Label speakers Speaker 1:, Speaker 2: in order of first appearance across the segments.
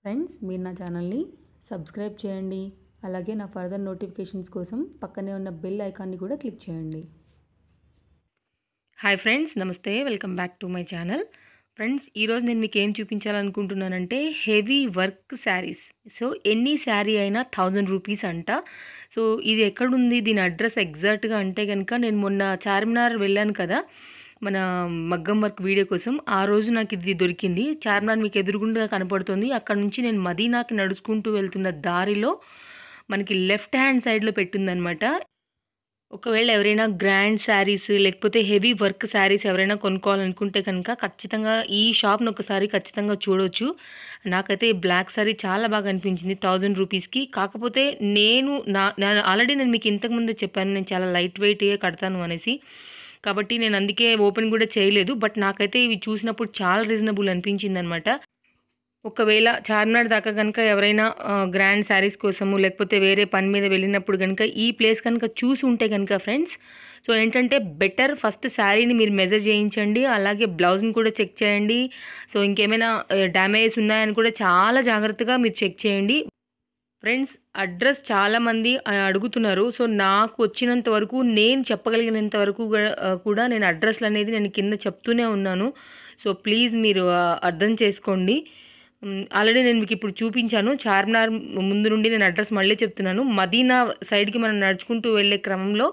Speaker 1: Friends, మీరు నా ఛానల్ని సబ్స్క్రైబ్ చేయండి. అలాగే నా ఫర్దర్ నోటిఫికేషన్స్ కోసం పక్కనే ఉన్న బెల్ ఐకాన్ని కూడా క్లిక్ చేయండి.
Speaker 2: హాయ్ ఫ్రెండ్స్, నమస్తే. Welcome back to my channel. Friends, ఈరోజు నేను మీకు ఏం చూపించాలనుకుంటున్నానంటే హెవీ వర్క్ శారీస్. సో ఎన్ని శారీ అయినా 1000 రూపీస్ అంట. సో ఇది ఎక్కడుంది, దీని అడ్రస్ ఎగ్జాక్ట్గా అంటే కనుక, నేను మొన్న చార్మినార్ వెళ్ళాను కదా మన మగ్గం వర్క్ వీడియో కోసం. ఆ రోజు నాకు ఇది దొరికింది. చార్మినార్ మీకు ఎదురుగుండా కనపడుతుంది. అక్కడ నుంచి నేను మదీనాకి నడుచుకుంటూ వెళ్తున్న దారిలో మనకి లెఫ్ట్ హ్యాండ్ సైడ్లో పెట్టిందనమాట. ఒకవేళ ఎవరైనా గ్రాండ్ శారీస్ లేకపోతే హెవీ వర్క్ శారీస్ ఎవరైనా కొనుక్కోవాలనుకుంటే కనుక ఖచ్చితంగా ఈ షాప్ని ఒకసారి ఖచ్చితంగా చూడొచ్చు. నాకైతే ఈ బ్లాక్ శారీ చాలా బాగా అనిపించింది 1000 రూపీస్కి. కాకపోతే నేను ఆల్రెడీ నేను మీకు ఇంతకుముందే చెప్పాను, నేను చాలా లైట్ వెయిట్గా కడతాను అనేసి. కాబట్టి నేను అందుకే ఓపెన్ కూడా చేయలేదు. బట్ నాకైతే ఇవి చూసినప్పుడు చాలా రీజనబుల్ అనిపించింది అనమాట. ఒకవేళ చార్మినార్ దాకా కనుక ఎవరైనా గ్రాండ్ శారీస్ కోసము లేకపోతే వేరే పని మీద వెళ్ళినప్పుడు కనుక ఈ ప్లేస్ కనుక చూసి ఉంటే కనుక ఫ్రెండ్స్, సో ఏంటంటే బెటర్ ఫస్ట్ శారీని మీరు మెజర్ చేయించండి. అలాగే బ్లౌజ్ని కూడా చెక్ చేయండి. సో ఇంకేమైనా డ్యామేజెస్ ఉన్నాయని కూడా చాలా జాగ్రత్తగా మీరు చెక్ చేయండి. ఫ్రెండ్స్, అడ్రస్ చాలామంది అడుగుతున్నారు. సో నాకు వచ్చినంత వరకు, నేను చెప్పగలిగినంత వరకు కూడా నేను అడ్రస్లు అనేది నేను కింద చెప్తూనే ఉన్నాను. సో ప్లీజ్ మీరు అర్థం చేసుకోండి. ఆల్రెడీ నేను మీకు ఇప్పుడు చూపించాను. చార్మినార్ ముందు నుండి నేను అడ్రస్ మళ్ళీ చెప్తున్నాను. మదీనా సైడ్కి మనం నడుచుకుంటూ వెళ్ళే క్రమంలో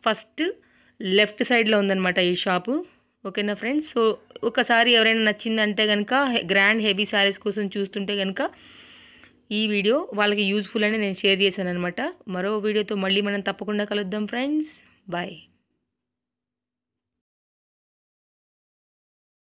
Speaker 2: ఫస్ట్ లెఫ్ట్ సైడ్లో ఉందన్నమాట ఈ షాపు. ఓకేనా ఫ్రెండ్స్? సో ఒకసారి ఎవరైనా నచ్చిందంటే కనుక, గ్రాండ్ హెవీ శారీస్ కోసం చూస్తుంటే కనుక ఈ వీడియో వాళ్ళకి యూజ్ఫుల్ అని నేను షేర్ చేశాను అనమాట. మరో వీడియోతో మళ్ళీ మనం తప్పకుండా కలుద్దాం ఫ్రెండ్స్. బాయ్.